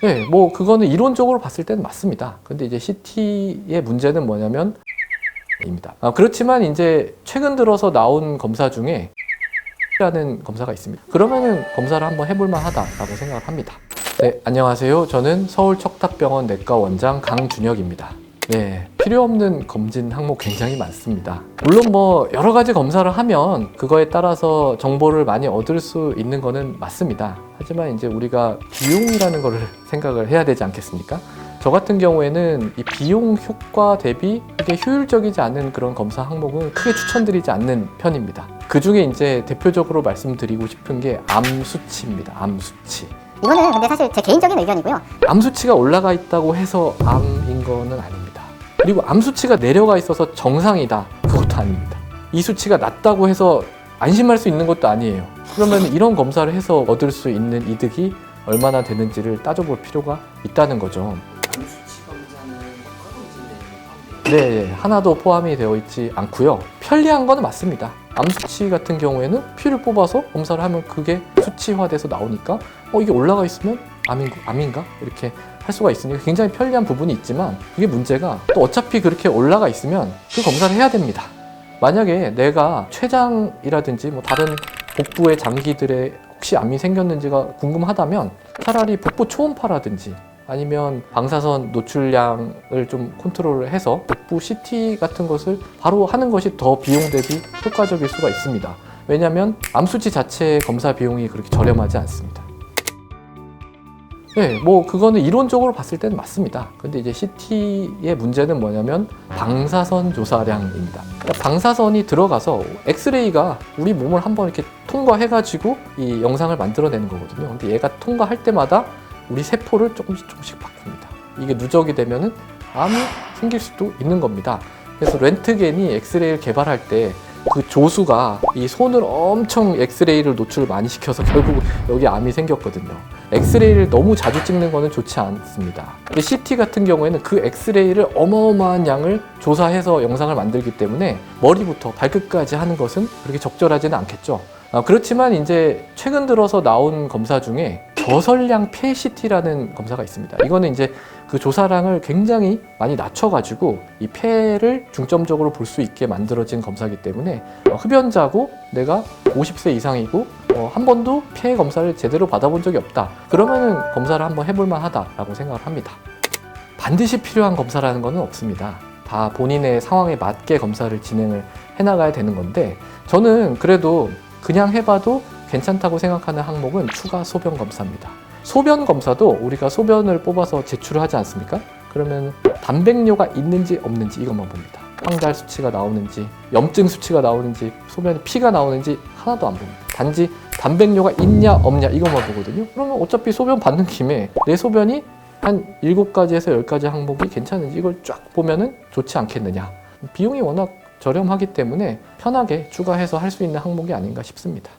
네, 뭐 그거는 이론적으로 봤을 때는 맞습니다. 근데 이제 CT의 문제는 뭐냐면 입니다. 그렇지만 이제 최근 들어서 나온 검사 중에 라는 검사가 있습니다. 그러면은 검사를 한번 해볼 만하다라고 생각을 합니다. 네, 안녕하세요. 저는 서울척탑병원 내과 원장 강준혁입니다. 네, 필요 없는 검진 항목 굉장히 많습니다. 물론 뭐 여러 가지 검사를 하면 그거에 따라서 정보를 많이 얻을 수 있는 거는 맞습니다. 하지만 이제 우리가 비용이라는 거를 생각을 해야 되지 않겠습니까? 저 같은 경우에는 이 비용 효과 대비 그게 효율적이지 않은 그런 검사 항목은 크게 추천드리지 않는 편입니다. 그 중에 이제 대표적으로 말씀드리고 싶은 게 암 수치입니다. 암 수치. 이거는 근데 사실 제 개인적인 의견이고요. 암 수치가 올라가 있다고 해서 암인 거는 아닙니다. 그리고 암 수치가 내려가 있어서 정상이다. 그것도 아닙니다. 이 수치가 낮다고 해서 안심할 수 있는 것도 아니에요. 그러면 이런 검사를 해서 얻을 수 있는 이득이 얼마나 되는지를 따져볼 필요가 있다는 거죠. 암 수치 검사는 효과 검진 내용이 네, 하나도 포함이 되어 있지 않고요. 편리한 거는 맞습니다. 암 수치 같은 경우에는 피를 뽑아서 검사를 하면 그게 수치화돼서 나오니까 이게 올라가 있으면 암인가? 이렇게 할 수가 있으니까 굉장히 편리한 부분이 있지만 그게 문제가 또 어차피 그렇게 올라가 있으면 그 검사를 해야 됩니다. 만약에 내가 췌장이라든지 뭐 다른 복부의 장기들에 혹시 암이 생겼는지가 궁금하다면 차라리 복부 초음파라든지 아니면 방사선 노출량을 좀 컨트롤을 해서 복부 CT 같은 것을 바로 하는 것이 더 비용 대비 효과적일 수가 있습니다. 왜냐하면 암 수치 자체의 검사 비용이 그렇게 저렴하지 않습니다. 네, 뭐 그거는 이론적으로 봤을 때는 맞습니다. 근데 이제 CT의 문제는 뭐냐면 방사선 조사량입니다. 그러니까 방사선이 들어가서 엑스레이가 우리 몸을 한번 이렇게 통과해가지고 이 영상을 만들어내는 거거든요. 근데 얘가 통과할 때마다 우리 세포를 조금씩 바꿉니다. 이게 누적이 되면은 암이 생길 수도 있는 겁니다. 그래서 렌트겐이 엑스레이를 개발할 때 그 조수가 이 손을 엄청 엑스레이를 노출을 많이 시켜서 결국 여기 암이 생겼거든요. 엑스레이를 너무 자주 찍는 거는 좋지 않습니다. 근데 CT 같은 경우에는 그 엑스레이를 어마어마한 양을 조사해서 영상을 만들기 때문에 머리부터 발끝까지 하는 것은 그렇게 적절하지는 않겠죠. 그렇지만 이제 최근 들어서 나온 검사 중에 저설량 폐 CT라는 검사가 있습니다. 이거는 이제 그 조사량을 굉장히 많이 낮춰가지고 이 폐를 중점적으로 볼 수 있게 만들어진 검사이기 때문에 흡연자고 내가 50세 이상이고 한 번도 폐 검사를 제대로 받아본 적이 없다. 그러면은 검사를 한번 해볼 만하다라고 생각을 합니다. 반드시 필요한 검사라는 것은 없습니다. 다 본인의 상황에 맞게 검사를 진행을 해나가야 되는 건데 저는 그래도 그냥 해봐도 괜찮다고 생각하는 항목은 추가 소변 검사입니다. 소변 검사도 우리가 소변을 뽑아서 제출을 하지 않습니까? 그러면 단백뇨가 있는지 없는지 이것만 봅니다. 황달 수치가 나오는지, 염증 수치가 나오는지, 소변에 피가 나오는지 하나도 안 봅니다. 단지 단백뇨가 있냐 없냐 이것만 보거든요. 그러면 어차피 소변 받는 김에 내 소변이 한 7가지에서 10가지 항목이 괜찮은지 이걸 쫙 보면은 좋지 않겠느냐. 비용이 워낙 저렴하기 때문에 편하게 추가해서 할 수 있는 항목이 아닌가 싶습니다.